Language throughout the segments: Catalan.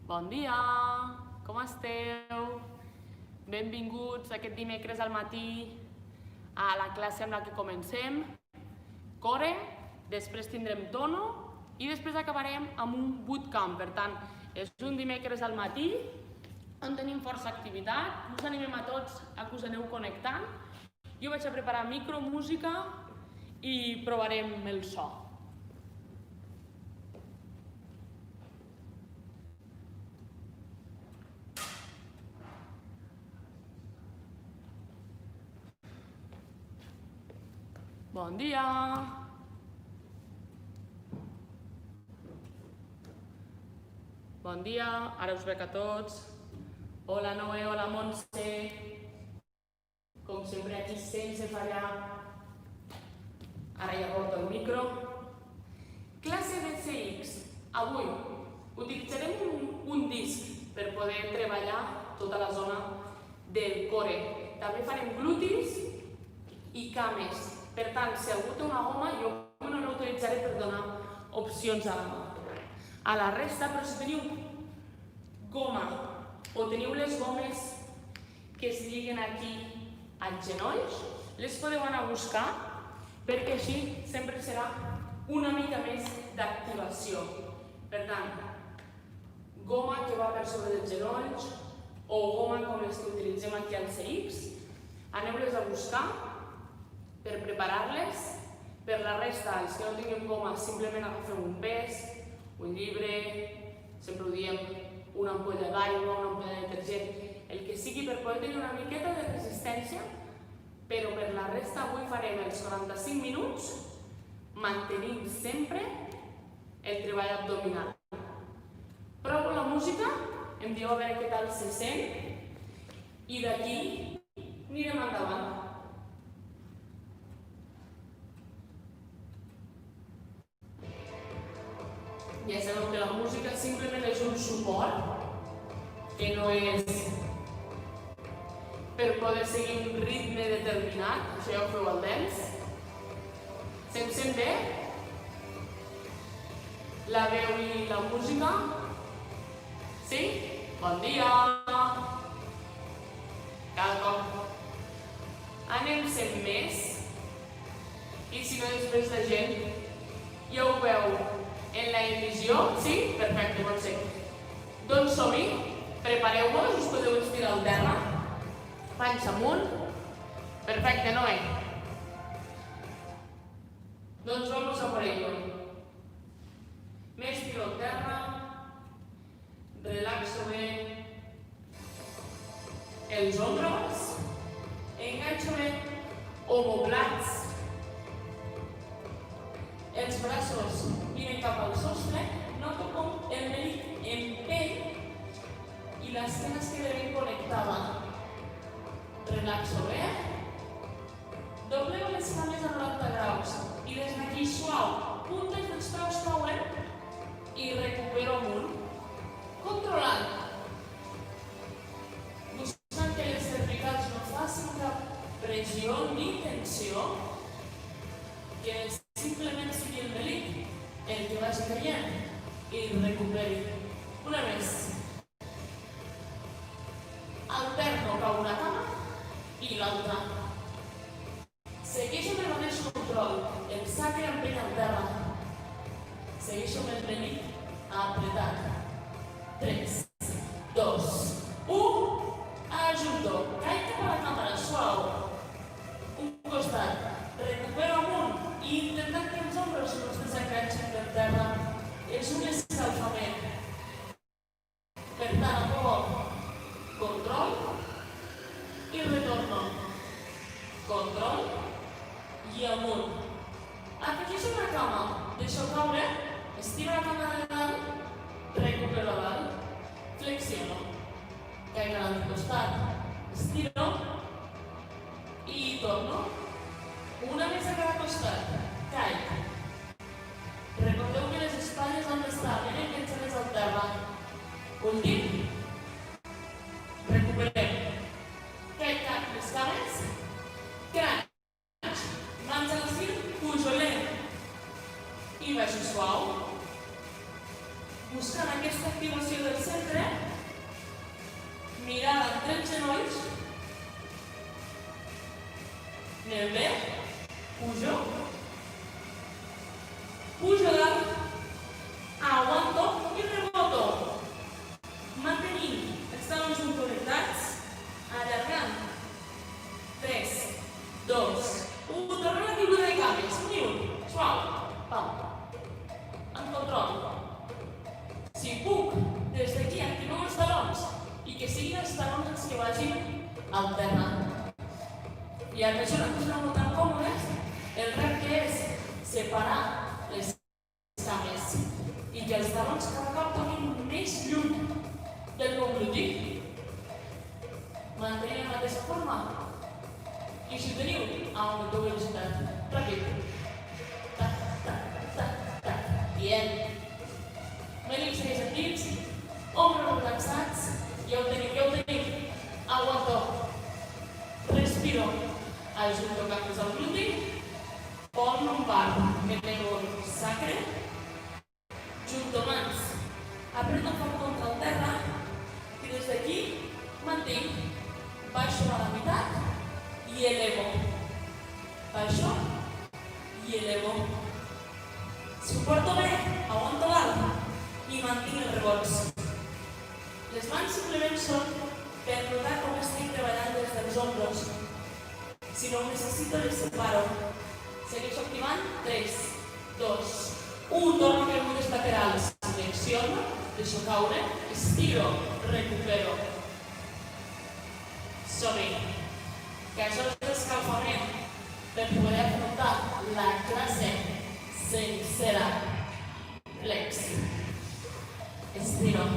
Bon dia, com esteu? Benvinguts aquest dimecres al matí a la classe amb la que comencem. Core, després tindrem tono i després acabarem amb un bootcamp. Per tant, és un dimecres al matí on tenim força activitat. Us animem a tots a que us aneu connectant. Jo vaig a preparar micro, música i provarem el so. Bon dia! Bon dia, ara us veig a tots. Hola Noé, hola Montse. Com sempre aquí sense fallar. Ara ja porto el micro. Classe de CX. Avui utilitzarem un disc per poder treballar tota la zona del core. També farem glútis i cames. Per tant, si algú té una goma, jo no l'utilitzaré per donar opcions a la resta, però si teniu goma o teniu les gomes que es lliguen aquí als genolls, les podeu anar a buscar perquè així sempre serà una mica més d'activació. Per tant, goma que va per sobre dels genolls o goma com les que utilitzem aquí al CX, aneu-les a buscar per preparar-les. Per la resta, els que no tinguem goma, simplement agafeu un pes, un llibre, sempre ho diem, una ampolla d'aigua, una ampolla de detergent, el que sigui per poder tenir una miqueta de resistència, però per la resta avui farem els 45 minuts mantenint sempre el treball abdominal. Provo la música, em diu a veure què tal se sent i d'aquí anirem endavant. Ja sabeu que la música simplement és un suport, que no és per poder seguir un ritme determinat, això ja ho feu al dents. Se'm sent bé? La veu i la música? Sí? Bon dia! Cada cop anem sent més i si no després la gent ja ho veu en la emissió, sí? Perfecte, pot ser. Doncs som-hi, prepareu-vos, us podeu estirar al terra, panxa amunt. Perfecte, Noé. Doncs vamos a por ello. Me estiro al terra, relaxo bé els hombros, enganxo bé omoplats. Els braços miren cap al sostre, noto com el melic empeny i l'esquena es queda ben connectada. Relaxo bé. Dobleu les cames a 90 graus i des d'aquí suau, puntes dels peus cauen i recupero amunt. Controlant. Buscant que les cervicals no facin cap pressió ni tensió, que simplement sigui el melic el que vagi caient i recuperi. Una més. Alterno cau una cama i l'altra. Segueixo amb el mateix control. El sacre empeny al terra. Segueixo amb el melic apretat. 3, 2, 1. Ajunto. Caic cap a la càmera, suau. Un costat. Recupero amunt i intentant que els ombres no es enganxen per terra. És un escalfament. Per tant, a poc, control i retorno. Control i amunt. Afegeixo una cama, deixo caure, estiro la cama de dalt, recupero a dalt, flexiono. Caic a l'altre costat, estiro i torno. Una més a cada costat, caic. Recordeu que les espatlles han d'estar ben enganxades al terra. Últim. Recuperem. Caic les cames. Crunch. Mans a l'esquí, pujo lent. I baixo suau. Buscant aquesta activació del centre Anem bé? Pujo. Pujo dalt. Aguanto i reboto. Mantenint els talons ben connectats. Allargant. 3, 2, 1. Tornem a la caiguda de cames. Un i un. Suau. Pam. En control. Si puc, des d'aquí activem els talons i que siguin els talons els que vagin al terra. I a mesura que us aneu tan còmodes, el repte és separar les cames i que els talons cada cop toquin més lluny del nou glutí. Mantenim la mateixa forma. I si teniu, augmenteu velocitat. Ràpid. Tac, tac, tac, tac. Bien. Mèlics segueix actius, ombres relaxats, ja ho tenim. Aguanto. Respiro. Ajunto cantos al glúti. Pon lumbar, metengo sacre. Junto mans. Aprieto fort contra el terra i des d'aquí mantinc. Baixo a la meitat i elevo. Baixo i elevo. Si ho porto bé, aguanto dalt i mantinc els rebots. Les mans simplement són per notar com estic treballant des dels ombros. Si no ho necessito, les separo. Segueixo activant. 3, 2, 1. Torno a fer moviments laterals. Flexiono, deixo caure, estiro, recupero. Som-hi. Que això és l'escalfament per poder afrontar la classe sencera. Flex. Estiro.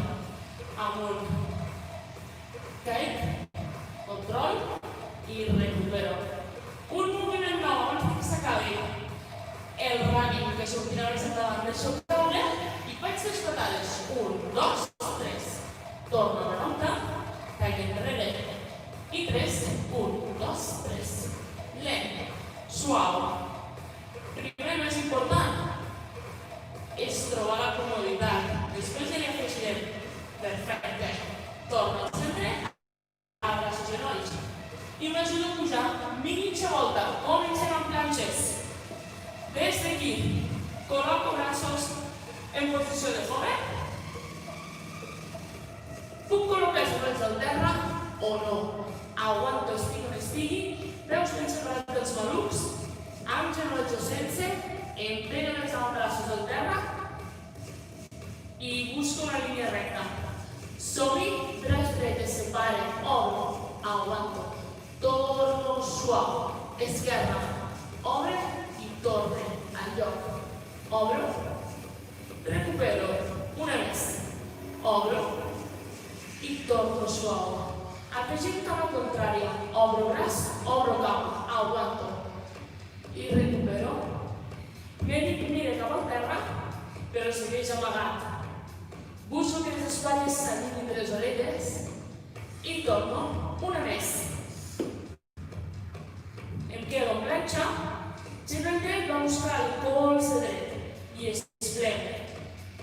Amunt. Caic. Control. I recupero. Un moviment nou abans que s'acabi. El running que sortirà més endavant. Deixo caure i faig les patades. 1, 2, 3. Torno a remuntar. Caic enrere. I 3, 1, 2, 3. Lent. Suau. Primer més important és trobar la comoditat. Després ja li afegirem. Perfecte. Torno al centre. Abraço els genolls. I m'ajudo a pujar mitja volta. Comencem amb planxes. Des d'aquí, col·loco braços en posició de jove. Puc col·locar els braços al terra o no. Aguanto, estigui on estigui. Peus ben separats dels malucs. Amb genolls o sense. Empleguen els avantbraços al terra. I busco una línia recta. Som-hi, braç dret es separa, obro, aguanto, torno suau, esquerra, obre i torne al lloc, obro, recupero, una més, obro i torno suau. Afegim cama contrària, obro braç, obro cama, aguanto i recupero. Mira cap al terra, però segueix amagat. Busco que les espatlles s'allunyin de les orelles i torno una més. Em quedo en planxa, genoll dret va buscar el colze dret i es plega.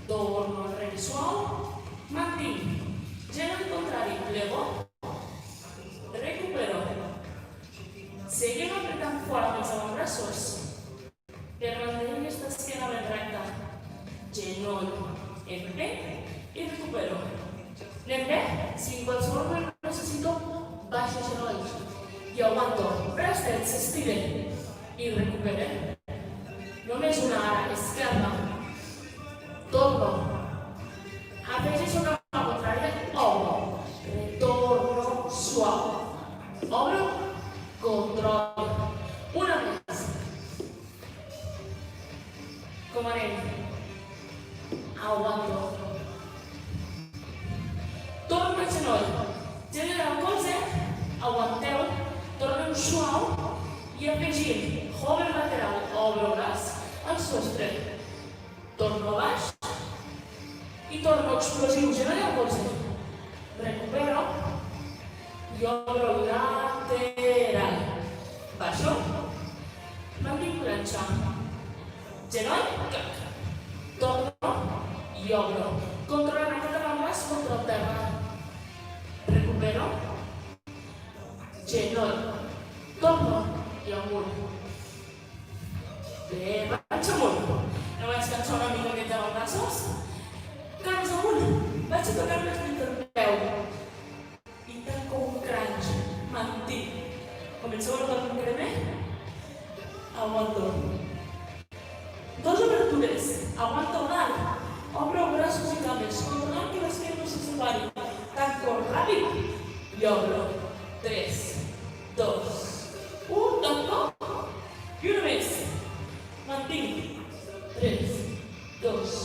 Torno enrere suau, mantinc. Genoll contrari, plego, recupero. Seguim apretant fora amb els avantbraços per mantenir aquesta esquena ben recta. Genoll en bé i recupero. Anem bé? Si en qualsevol moment necessito, baixo genolls i aguanto. Braç dret s'estiren i recuperen. Només una ara, esquerra. Torno. Afegeixo cap a la contrària, obro. Retorno suau. Obro, control. Una més. Com anem? Aguanto. Torno al genoll. Genoll al colze, aguanteu, tornem suau i afegim hover lateral, obro braç al sostre. Torno baix i torno explosiu, genoll al colze. Recupero i obro lateral. Baixo, mantinc planxa. Genoll, clac. Torno i obro. Controlant aquest avantbraç contra el terra. Recupero. Genoll. Torno i amunt. Bé, vaig amunt. No vaig cansar una mica més els braços. Cames amunt. Vaig a tocar més l'interpeu. I tanco un crunch. Mantinc. Comenceu a notar un cremer. Aguanto. Dos obertures. Aguanto dalt. Obro braços i cames. Controlant que l'esquena no se separi. Tanco ràpid. I obro. 3, 2, 1. Tanco. I una més. Mantinc. 3, 2,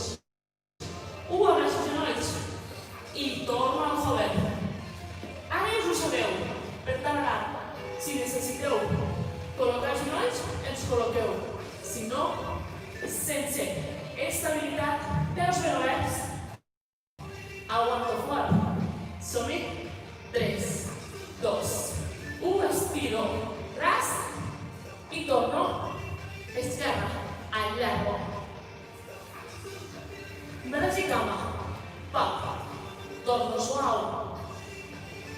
1. Abraço genolls. I torno al joven. Ara ja us ho sabeu. Per tant, ara, si necessiteu col·locar genolls, ens col·loqueu. Si no, sense estabilitat dels benoberts, aguanto fort. Som-hi. 3, 2, 1. Estiro. Ras. I torno. Esquerra. Allargo. Braç i cama. Pap. Torno suau.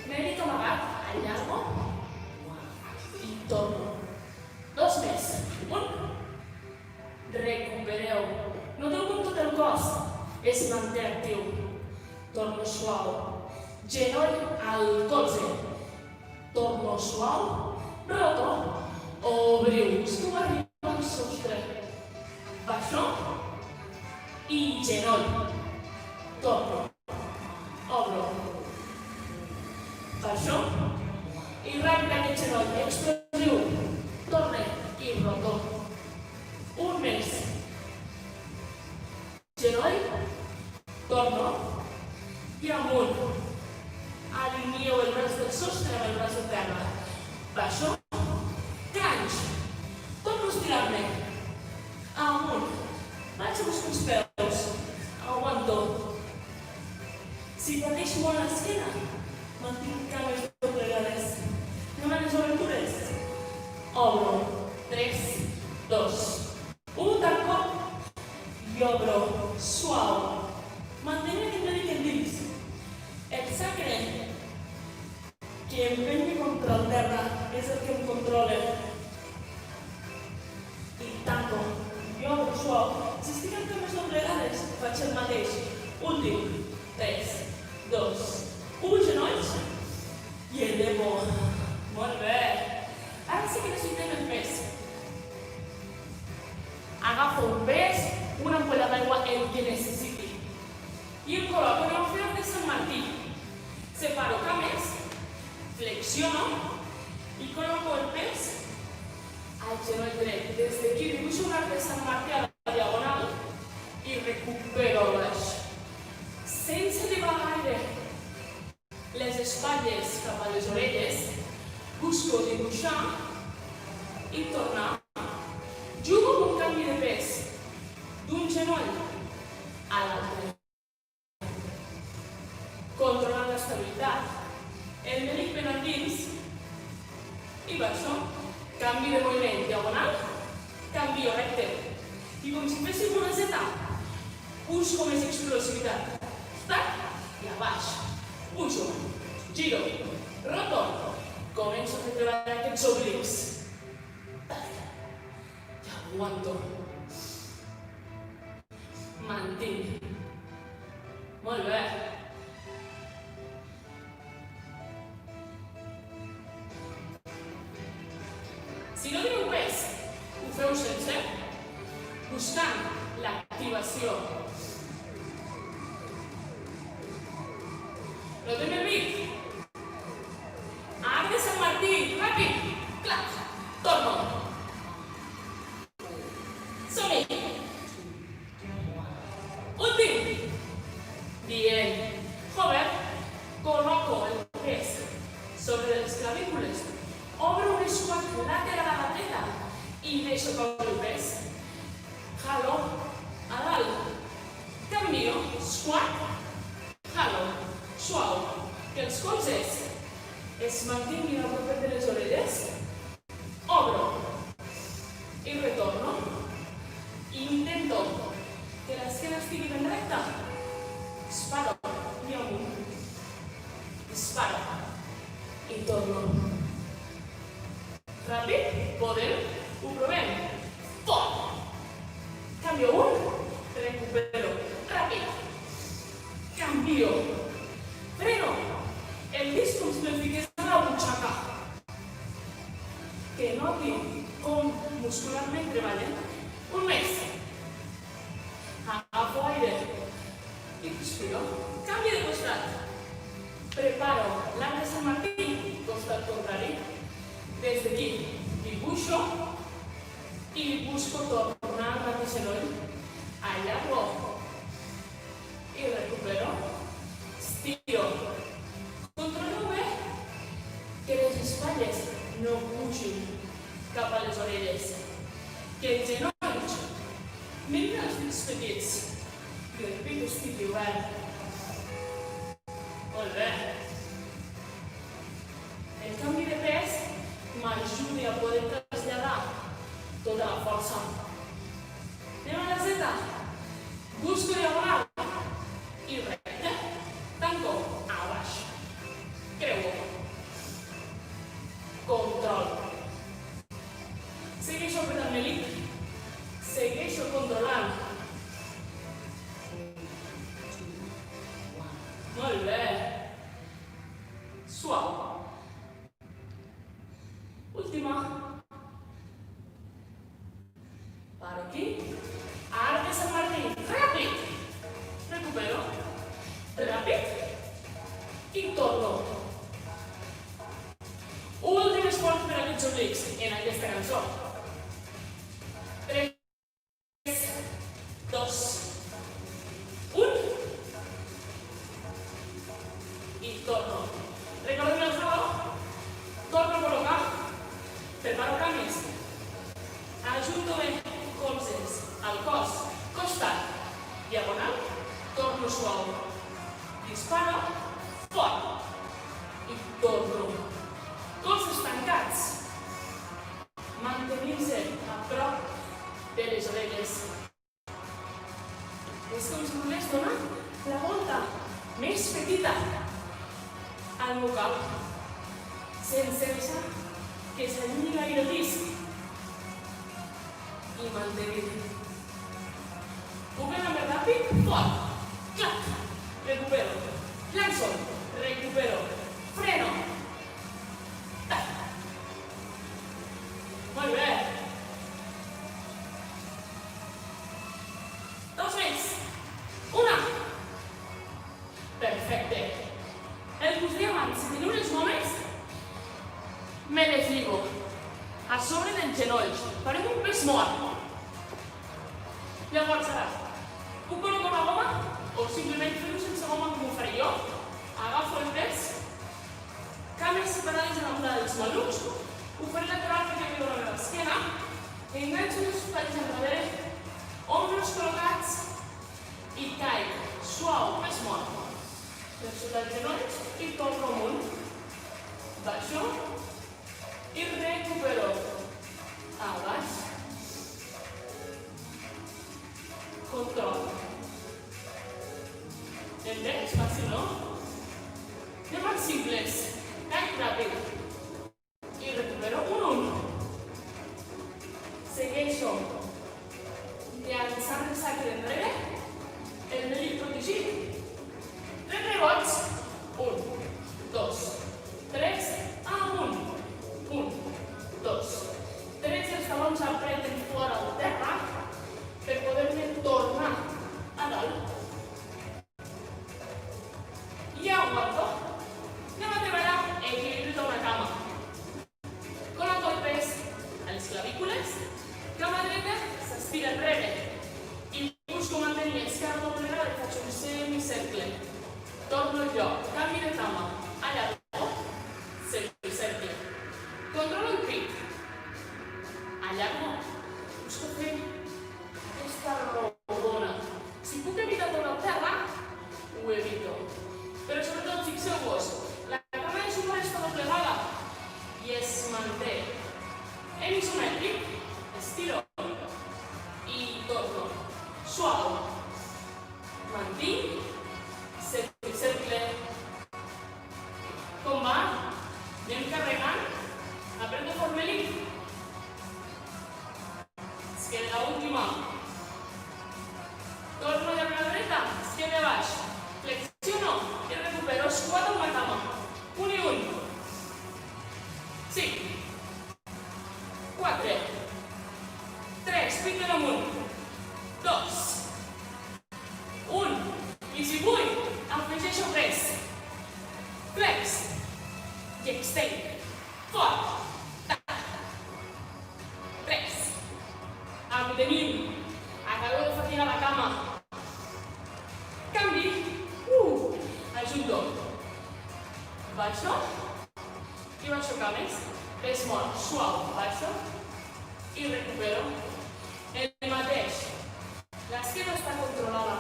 Mèdic amagat. Allargo. I torno. Dos més. Un. Recupereu. Noteu com tot el cos es manté actiu. Torno suau. Genoll al colze. Torno suau. Roto. Obriu. Tu arriba al sostre. Baixo. I genoll. Torno. Obro. Baixo. I ràpid aquest genoll. Explosiu. Torne. I roto. Un més. Genoll. Torno. I amunt. Alineeu el braç del sostre amb el braç de terra. Baixo. Crunch. Torno a estirar-me. Amunt. Vaig a buscar els peus. Aguanto. Si pateix molt l'esquena, mantinc cames doblegades. Anem a les obertures. Obro. 3, 2, 1. Tanco. I obro. Suau. Mantenir el mèdic endins. El sacre que em vengi contra el terra és el que em controla. I tanco. I obro suau. Si estic en cames doblegades, faig el mateix. Últim. 3, 2, 1. Genolls. I elevo. Molt bé. Ara sí que necessitem el pes. Agafo un pes, una ampolla d'aigua, el que necessiti. I el col·loco en el fil de Sant Martí. Separo cames, flexiono i col·loco el pes al genoll dret. Des d'aquí dibuixo un arc de Sant Martí a la diagonal i recupero el baix. Sense elevar gaire les espatlles cap a les orelles, busco dibuixar i tornar. Jugo amb un canvi de pes d'un genoll a l'altre. Controlant l'estabilitat, el mèdic ben endins i baixo. Canvi de moviment diagonal, canvio recte. I com si féssim una zeta, busco més explosivitat. Tac i a baix. Pujo, giro, roto. Començo a fer treballar aquests oblics. I aguanto. Mantinc. Molt bé. Si no teniu pes, ho feu sense, buscant l'activació. Notem el beat. Arc de Sant Martí, ràpid, clac, torno. Som-hi. Últim. Bien. Joven, col·loco el pes sobre les clavícules. Obro un squat lateral a la dreta i deixo caure el pes. Jalo a dalt. Canvio, squat, jalo, suau. Que els colzes es mantinguin a prop de les orelles. Obro i retorno. I intento que l'esquena estigui ben recta. Disparo i amunt. Disparo i torno. Ràpid, poder, ho provem. Fort. Canvio 1, recupero, ràpid. Canvio. Freno. El disc com si me'l fiqués a la butxaca. Que noti com muscularment treballen. Un més. Agafo aire. I respiro. Canvi de costat. Preparo l'arc de Sant Martí, costat contrari. Des d'aquí dibuixo i busco tornar al mateix genoll. Allargo i recupero. Estiro. Controleu bé que les espatlles no pugin cap a les orelles. Que els genolls mirin els dits petits. Que el pit estigui obert. Molt bé. El canvi de pes m'ajuda a poder traslladar tota la força. Anem a la Z. Busco diagonal i recte. Tanco a baix. Creuo. Control. Segueixo apretant l'elit. Segueixo controlant. Molt bé. Suau. Última. Paro aquí. Arc de Sant Martí. Ràpid. Recupero. Ràpid. I torno. Últim esforç per a aquests oblics en aquesta cançó. 3, 2, 1. I torno. Recordem el saló. Torno a col·locar. Preparo cames. Ajunto bé colzes al cos. Costat. Diagonal. Torno suau. Disparo. Fort. I torno. Colzes tancats. Mantenir-se a prop de les orelles. És com si volés donar la volta més petita al meu cap, sense deixar que s'allunyi gaire el disc i mantenir. Puc anar més ràpid? Fort. Clac. Recupero. Llanço. Recupero. Freno. Tac. Molt bé. Dos més. Una. Perfecte. El que us deia abans, si teniu les homes, me les lligo a sobre dels genolls. Farem un pes mort. Llavors serà, puc col·locar una goma o simplement fer-ho sense goma com ho faré jo. Agafo el pes, cames separades en l'altura dels malucs, ho faré lateral perquè mi dóna l'esquena, enganxo les espatlles enrere, ombros col·locats i caic, suau, pes mort. Per sota els genolls i torno amunt. Baixo i recupero. A baix. Control. Entens? Fàcil, no? Anem als simples. Caic ràpid. I recupero un. Segueixo llançant el sacre enrere. El melic protegit. 3 rebots. 1, 2, 3, amunt. 1, 2, 3. Els talons apreten fora del terra per poder-ne tornar a dalt. I aguanto. Anem a treballar equilibri d'una cama. Col·loco el pes a les clavícules. Cama dreta s'estira enrere. I busco mantenir esquerra doblegada i faig un semicercle. Torno al lloc, canvi de cama, allargo, cercle. Controlo el pit. Allargo. Busco fer aquesta rodona. Si puc evitar tot el terra, ho evito. Però sobretot fixeu-vos, la cama de suport està doblegada i es manté. En isomètric, estiro i torno. Suau. Mantinc. Cercle. Com va? Anem carregant. Apreto formelic. esquena amunt. 2, 1, i si vull, afegeixo pes. Flex, i extenc. Fort, tac. 3, mantenim. Acabo de fatigar la cama. Canvi, ajunto. Baixo, i baixo cames. Pes molt, suau, baixo, i recupero. El mateix. L'esquena està controlada.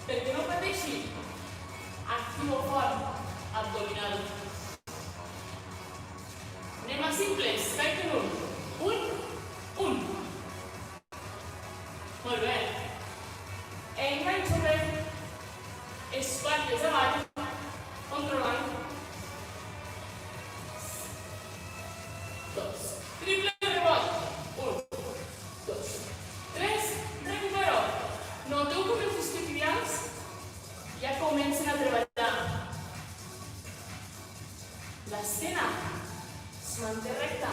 Perquè no pateixi, activo fort abdominal. Anem a simples, caic en un. Un. Molt bé. Enganxo bé. Espatlles avall. Controlant. 2. Triple rebot. 1, 2, 3. Recupero. Noteu com els isquiotibials ja comencen a treballar. L'esquena es manté recta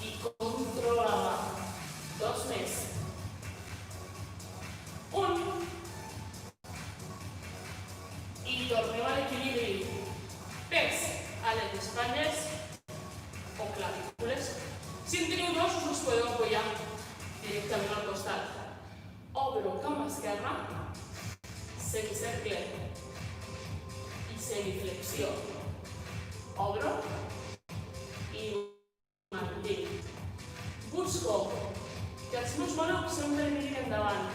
i controlada. 2 més. 1. I tornem a l'equilibri. Pes a les espatlles o clavícules. Si en teniu dos, us podeu apoyar directament al costat. Obro cama esquerra, semicercle i semiflexió. Obro i mantinc. Busco que els meus malucs sempre mirin endavant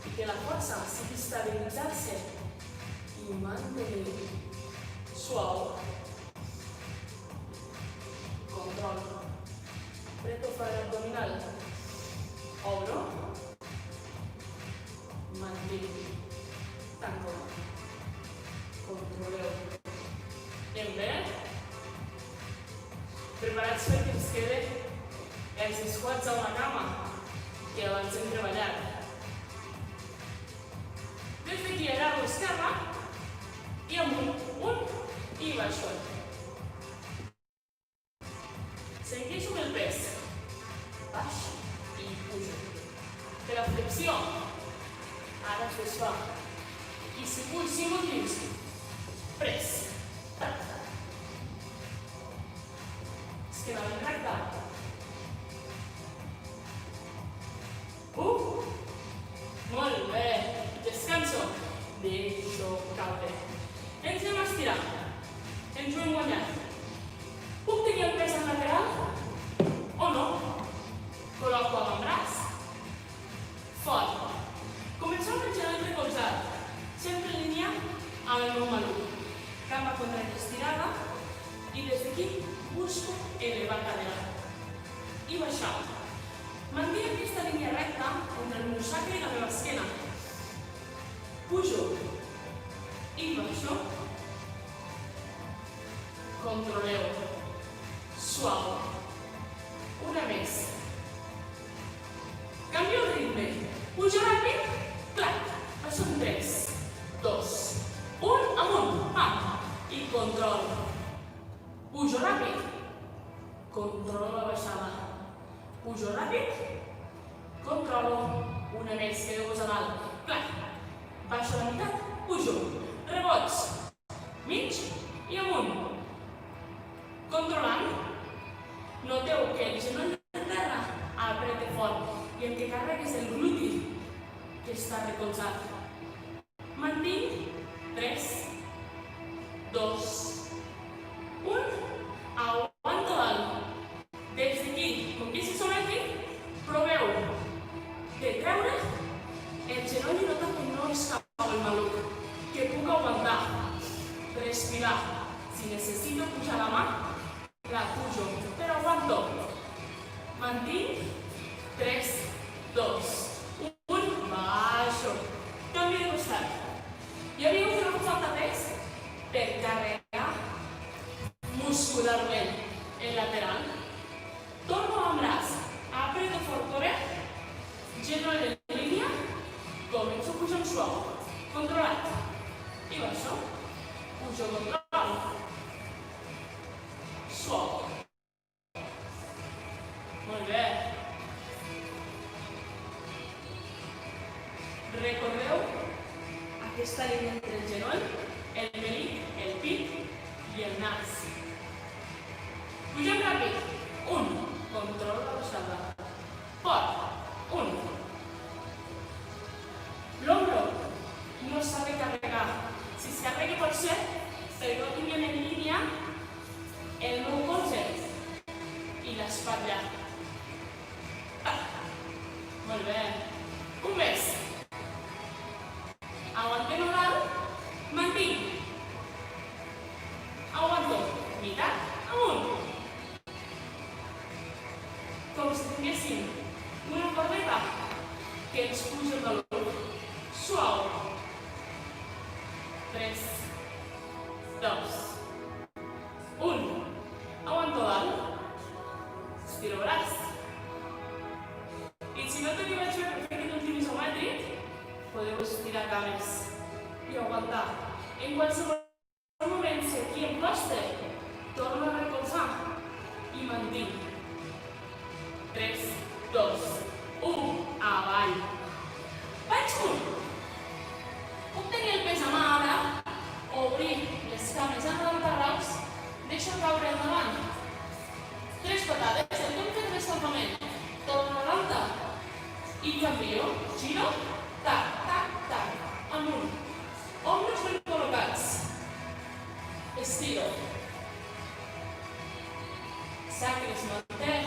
i que la força sigui estabilitzar-se i mantenir. Suau. Control. Preto fare abdominal. Obro. Mantinc. Tanco. Controleu. Anem bé? Preparats perquè ens quede els squats a la cama que abans hem treballat. Des d'aquí agarro esquerra i amunt, un i baixo. Segueixo amb el pes. Baix i pujo. Per la flexió, ara es desfà. I si vull 5 motius, pres. Esquena ben recta. Molt bé. Descanso. Deixo caure. Ens hem estirat. Ens ho hem guanyat. Puc tenir el pes en lateral? O no? Col·loco l'avantbraç. Fort. Començo amb el genoll recolzat. Sempre en línia amb el meu maluc. Cama contra estirada. I des d'aquí busco elevar cadera. I baixar. Mantinc aquesta línia recta entre el meu sacre i la meva esquena. Pujo. I baixo. Controleu. Suau. Una més. Canvio el ritme. Pujo ràpid. Clac. Baixo en 3, 2, 1. Amunt. Pam. I control. Pujo ràpid. Controlo la baixada. Pujo ràpid. Controlo. Una més. Quedeu-vos a dalt. Clac. Baixo la meitat. Pujo. Rebots. Mig i amunt. Controlant. Noteu que el genoll de terra apreta fort i el que carrega és el gluti que està recolzat. Mantinc. 3, 2, 1. Aguanto dalt. Des d'aquí, com que s'hi someti, proveu de treure el genoll i nota que no es cau el maluc, que puc aguantar. Respirar. Si necessito pujar la mà, la pujo, però aguanto. Mantinc. 3, 2, 1. Baixo. Canvi de costat. Ja veieu que no em falta pes per carregar muscularment el lateral. Torno l'avantbraç. Apreto fort core. Genoll en línia. Començo pujant suau. Controlat. I baixo. Pujo control. Suau. Molt bé. Recordeu aquesta línia entre el genoll, el melic, el pit i el nas. Pugem ràpid. 1. Control la baixada. Fort. 1. L'ombro no s'ha de carregar. Si es carregui pot ser perquè no tinguem en línia el meu colze i l'espatlla. Molt bé. Un més. Aguantem a dalt, mantinc. Aguanto, meitat amunt. Com si tinguéssim una cordeta que ens puja el valor. Suau. 3, 2, 1. Aguanto dalt. Estiro braç. I si no teniu el xer perfecte l'últim isomètric, podeu estirar cames i aguantar. En qualsevol moment, si aquí em costa, torno a recolzar i mantinc. 3, 2, 1, avall. Vaig punt. Puc tenir el pes a mà ara, obrir les cames en l'entarraus, deixo caure endavant. 3 patades, el que hem fet l'escalfament. Torno a l'alta i canvio, giro, tac, tac, tac, amunt. Ombros ben col·locats. Estiro. Sacre es manté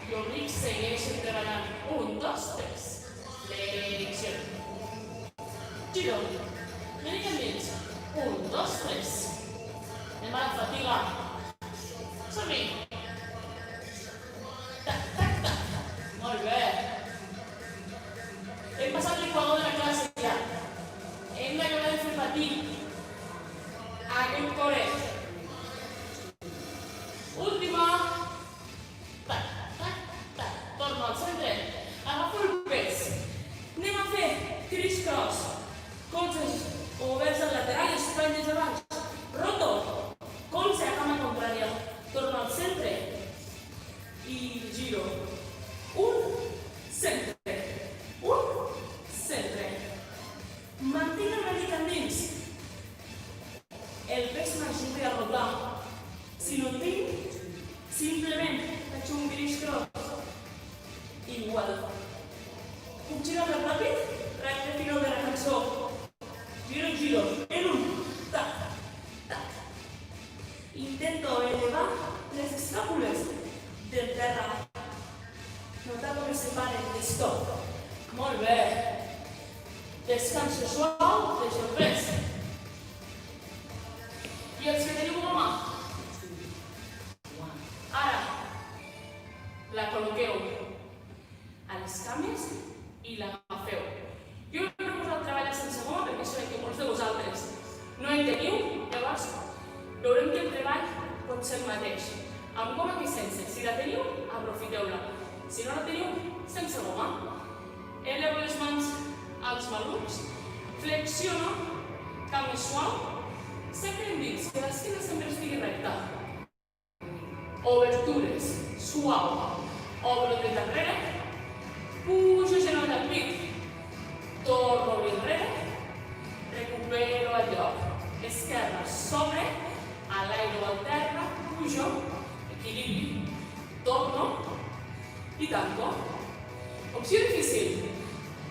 i oblics segueixen treballant. 1, 2, 3. Flexió. Giro. Anem endins. 1, 2, 3. Anem a la fatiga. Som-hi. Tac, tac, tac. Molt bé. Hem passat l'equador de la classe ja. Hem d'acabar de fer patir aquest core. Última. Tac, tac, tac. Torno al centre. Agafo el pes. Anem a fer criss-cross. Colzes oberts al lateral, espatlles a baix. Roto. Colze a cama contrària. Torno al centre. I giro. 1, centre. 1, centre. Mantinc una mica endins. El pes m'ajuda a rotar. Si no en tinc, simplement faig un criss-cross. Igual. Puc girar més ràpid? Recte final de la cançó. Giro, giro. En 1. Tac, tac. Intento elevar les escàpules del terra. Nota com es separen d'estop. Molt bé. Descanso suau, deixo el pes. I els que teniu a mà. Ara, la col·loqueu a les cames i l'agafeu. Jo he proposat treballar sense goma perquè sé que molts de vosaltres no en teniu, llavors veurem que el treball pot ser el mateix. Amb goma que sense. Si la teniu, aprofiteu-la. Si no la teniu, sense goma. Elevo les mans als malucs, flexiono, cames suau, sempre endins, que l'esquena sempre estigui recta. Obertures, suau, obro dret enrere, pujo genoll al pit, torno a obrir enrere, recupero el lloc, esquerra sobre, a l'aire o al terra, pujo, equilibri, torno i tanco. Opció difícil,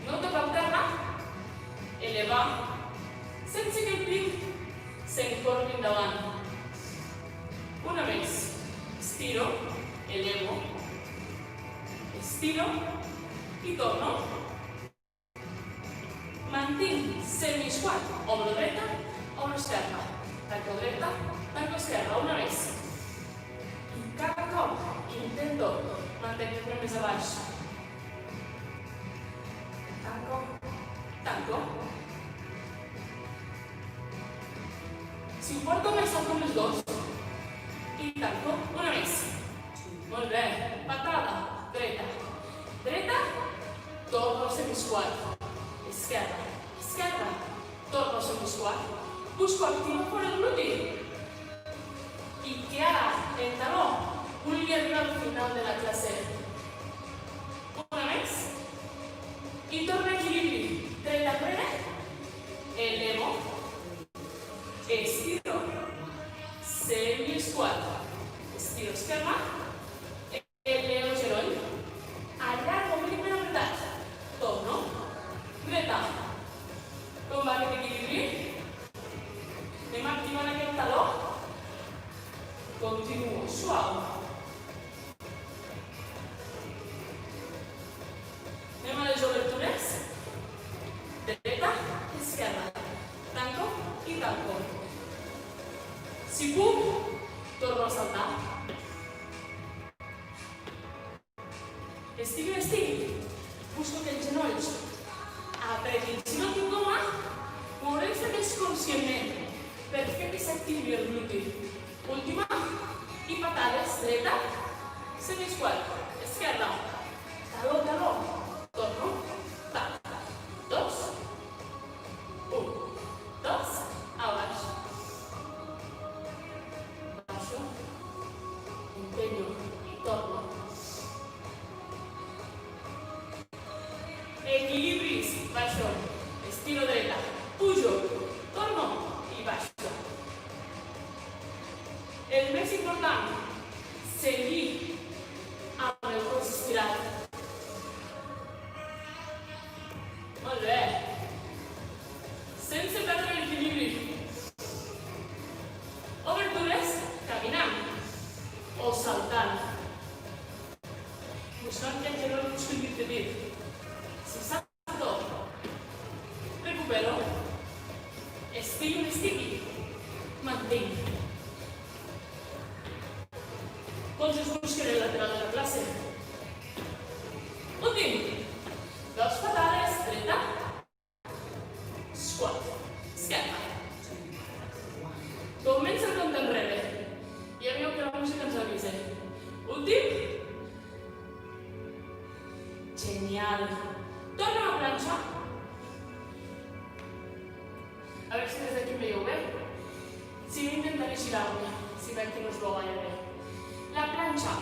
no tocar terra, elevar, sense que el pit s'encorbi endavant. Una més, estiro, elevo, estiro i torno. Mantinc semi-squat, ombro dreta, ombro esquerra, tanco dreta, tanco esquerra, una més. I cada cop intento mantenir-me més a baix. Tanco, tanco. Si ho porto més alt com els dos, i tanco, una més. Molt bé, patada, dreta, dreta, torno a semi-squat, esquerra, esquerra, torno a semi-squat, busco activar fora el gluti, i que ara el taló vulgui arribar al final de la classe. Una més, i torna a equilibri, dreta, Estigui, busco que els genolls apretin. Si no tinc goma, mourem-se més conscientment per fer que s'activi el gluti. Última, i patades, dreta, semi-squat, esquerra, taló, taló, torno, tac, 2, 1, 2, a baix. Baixo, empenyo i torno. Equilibris, baixo, estiro dreta, pujo, torno i baixo. El més important, seguir amb el cos estirat. Molt bé. Sense perdre l'equilibri. Obertures, caminant o saltant. Buscant que el genoll busqui el petit. Si salto, recupero, estigui, mantenc. Colzes busquen el lateral de la classe. Últim, 2 patades, dreta, squat, esquerra. Comença el compte enrere. Ja veieu que la música ens avisa. Últim. Genial. Torna a la planxa. A veure si des d'aquí em veieu bé. Si no, intentaré girar-me, si veig que no es veu gaire bé. La planxa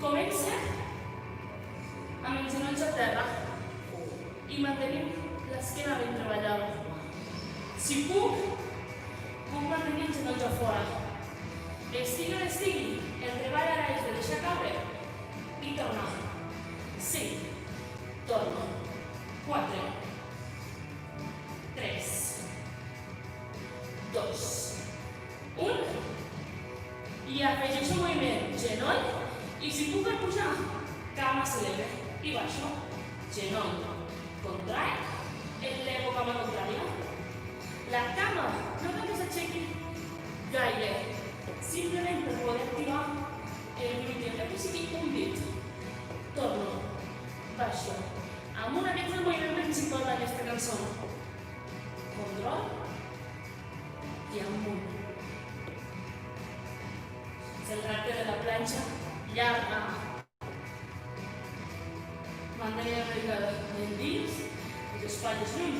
comença amb els genolls a terra i mantenim l'esquena ben treballada. Si puc mantenir els genolls a fora. Estigui, el treball ara és de deixar caure i tornar. 5, torno, 4, 3, 2, 1, i afegeixo moviment, genoll, i si puc pujar, cama s'eleva i baixo, genoll, contrae, elevo cama contrària. La cama no cal que s'aixequi gaire, simplement per poder activar el glúteo, que sigui un dit. Torno, baixo. Amunt, aquest és el moviment principal d'aquesta cançó. Control i amunt. És el tracte de la planxa llarga. Mantenim el dins, les espatlles lluny.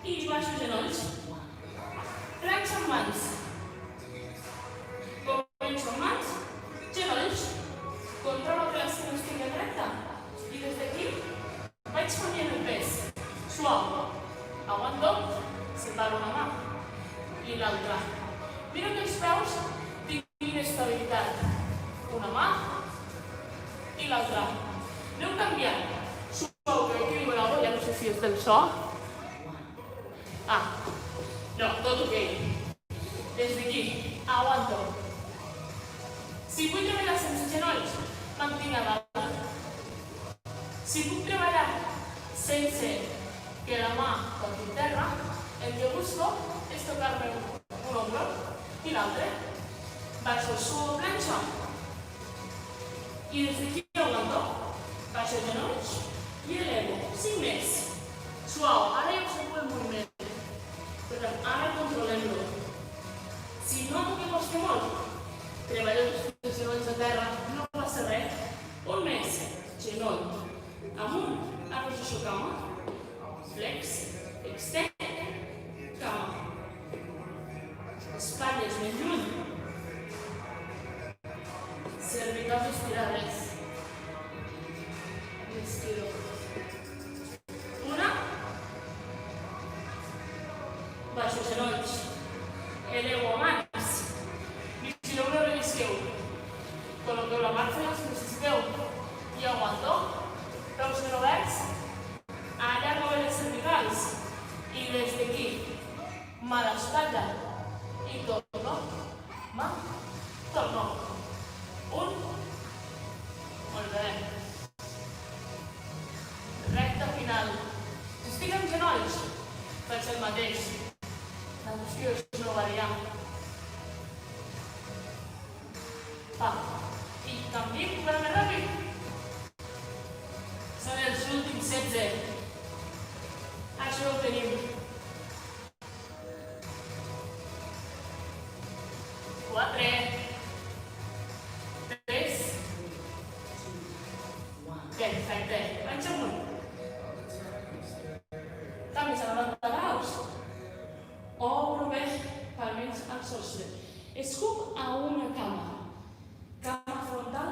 I baixo genolls. Planxa amb mans. Començo amb mans, genolls. Controlo que l'esquena estigui recta i des d'aquí vaig canviant el pes. Suau. Aguanto, separo una mà i l'altra. Miro que els peus tinguin estabilitat. Una mà i l'altra. Aneu canviant. Suau, que aquí diuen alguna cosa, ja no sé si és del so. No, tot ok. Des d'aquí, aguanto. Si vull treballar sense genolls, mantinc a dalt. Si puc treballar sense que la mà toqui terra, el que busco és tocar-me un ombro i l'altre. Baixo el suo planxa i des d'aquí aguanto. Baixo genolls i elevo. 5 més. Suau, ara ja observo el moviment. Per tant, ara controlem-lo. Si noto que costa molt, treballo els genolls a terra, no passa res. Un més, genoll, amunt, arrojaixo cama, flex, extend, cama. Espatlles més lluny. Cervicals estirades. Estiro. Una. Baixo genolls. Elevo mans. Vigileu no rellisqueu. Col·loqueu la marxa si necessiteu. I aguanto. Peus ben oberts. Allargo bé les cervicals. I des d'aquí, mà a l'espatlla. I torno. Mà. Torno. Un. Molt bé. Recta final. Si estic amb genolls, faig el mateix. La qüestió és no variar. Pa. I canviem, però més ràpid. Són els últims 16. Això ho tenim. 4, 3, perfecte. Vaig amunt. Canvis a 90 graus. Obro bé, palmes al sostre. Escup a una cama. Cama frontal,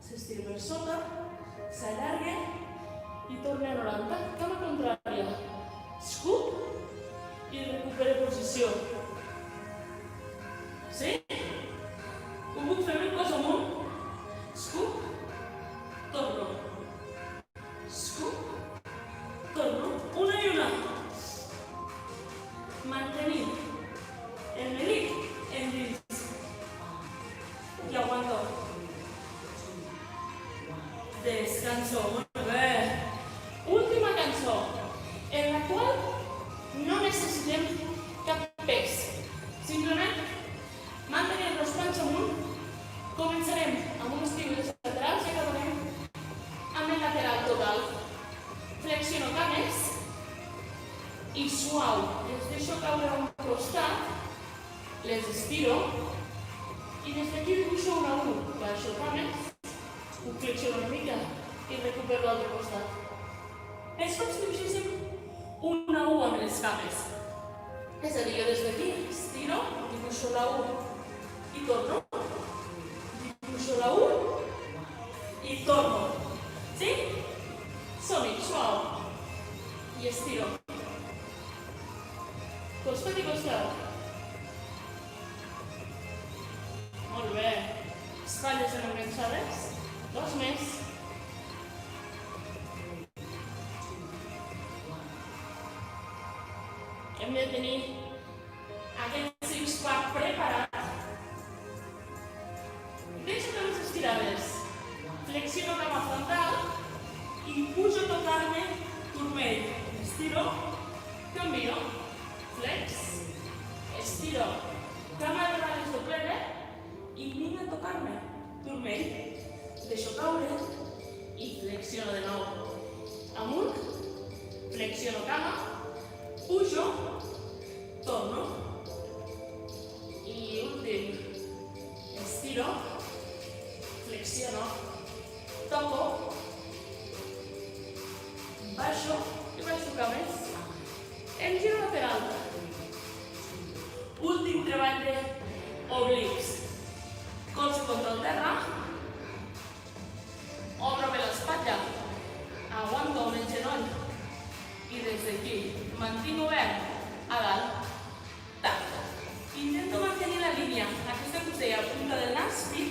s'estira per sota, s'allarga i torna a 90. Cama contrària. Escup i recupera posició. Sí? Ho puc fer el cos amunt. Escup, torno. Escup, torno. Una i una. Mantenim el melic endins. I aguanto. Descanso. Molt bé. Última cançó, en la qual no necessitem cap pes. Simplement mantenim els plans amunt. Començarem amb uns tibles laterals i acabarem amb el lateral total. Flexiono cames i suau. Les deixo caure a un costat, les estiro i des d'aquí dibuixo una a un. Baixo cames, ho flexiono una mica i recupero l'altre costat. És com si dibuixéssim una U amb les cames. És a dir, jo des d'aquí estiro, dibuixo la U i torno. Dibuixo la U i torno. Sí? Som-hi, suau. I estiro. Costat i costat. Molt bé. Espatlles ben enganxades. 2 més. Hem de tenir aquest six-pack preparat. Deixo cames estirades. Flexiono cama frontal i pujo a tocar-me turmell. Estiro, canvio, flex, estiro, cama de dalt doblada i vinc a tocar-me turmell. Deixo caure i flexiono de nou. Amunt, flexiono cama, pujo, torno i últim. Estiro, flexiono, toco, baixo i baixo cames. Em giro lateral. Últim treball d'oblics. Colze contra el terra. Obro bé l'espatlla. Aguanto amb el genoll. I des d'aquí mantinc obert a dalt. Tac. Intento mantenir la línia. Aquesta que us deia, punta del nas, pit,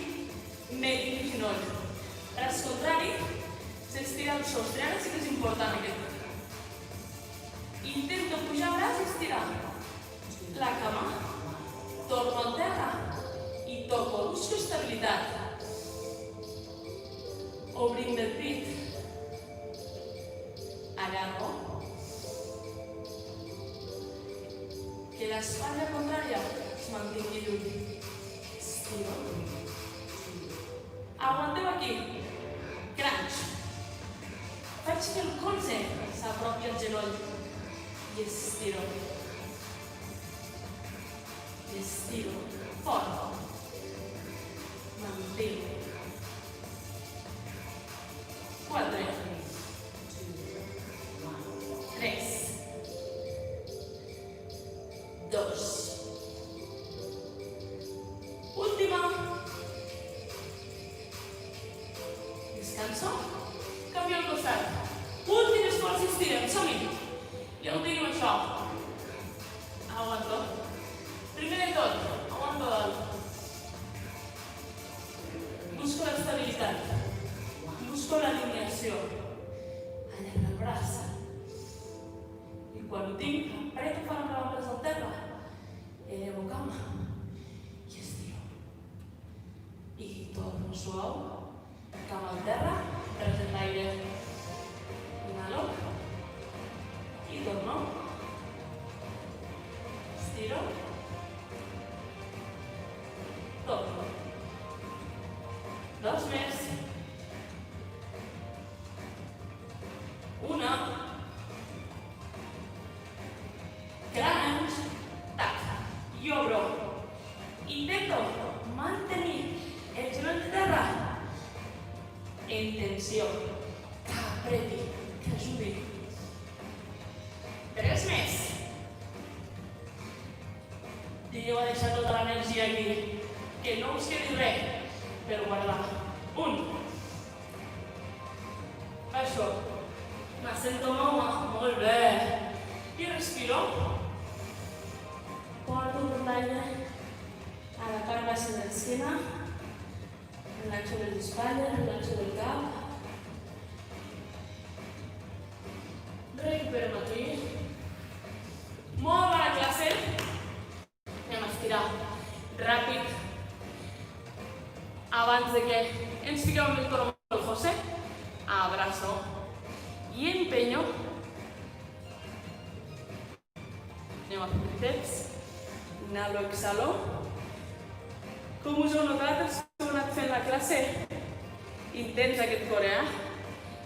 mèdic i genoll. Braç contrari, s'estira el sostre. Ara sí que és important aquest. Intento pujar braç i estirar la cama. Torno al terra i toco. Busco estabilitat. Obrim el pit. Agarro. Que l'espatlla contrària es mantingui lluny. Estiro. Aguanteu aquí. Crunch. Faig que el colze s'apropi al genoll. I estiro. I estiro. Fort. Mantinc. 4. 3. 2. Última. Descanso. Canvio el costat. Últim esforç, estirem. Som-hi. Ja ho tenim, això. Aguanto. Primer de tot, aguanto dalt. Busco l'estabilitat. Busco l'alineació. Allarga el braç. I quan ho tinc, apreto per amb la braç al terra. Elevo cama. I estiro. I torno suau. Cama al terra. Braç en l'aire. Inhalo. I torno. Estiro. Torno. 2. 2 més. 1. Crans. Tac. I obro. Intento mantenir el genoll de terra en tensió. Que apreti, que ajudi. 3 més. Tingueu a deixar tota l'energia aquí. Que no us quedi res per guardar. 1. Això. Me sento molt bé. I respiro. Porto l'aire a la part baixa de l'esquena. Relaxo les espatlles, relaxo el cap. Recuperem aquí. Molt bona classe. Anem a estirar ràpid. Abans de que ens fiquem amb el toro del José. Abraço. I empenyo. Anem a fer tríceps. Inhalo, exhalo. Com us heu notat els que heu anat fent la classe? Intens aquest core,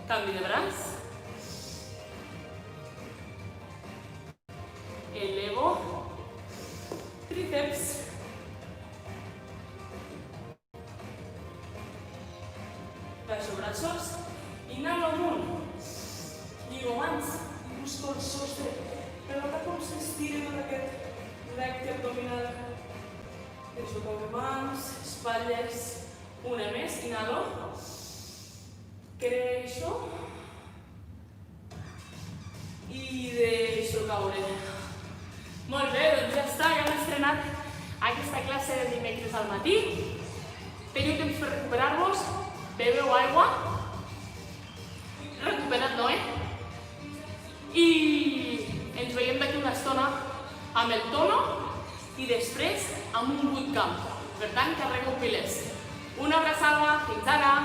Canvi de braç. Elevo. Tríceps. Baixo braços. Inhalo amunt. Lligo mans i busco el sostre. Per notar com s'estira tot aquest recte abdominal. Deixo caure mans, espatlles. Una més. Inhalo. Creixo. I deixo caure. Molt bé, doncs ja està, ja hem estrenat aquesta classe de dimecres al matí. Teniu temps per recuperar-vos, beveu aigua. Recuperat, no, I ens veiem d'aquí una estona amb el tono i després amb un bootcamp. Per tant, carregueu piles. Una abraçada, fins ara!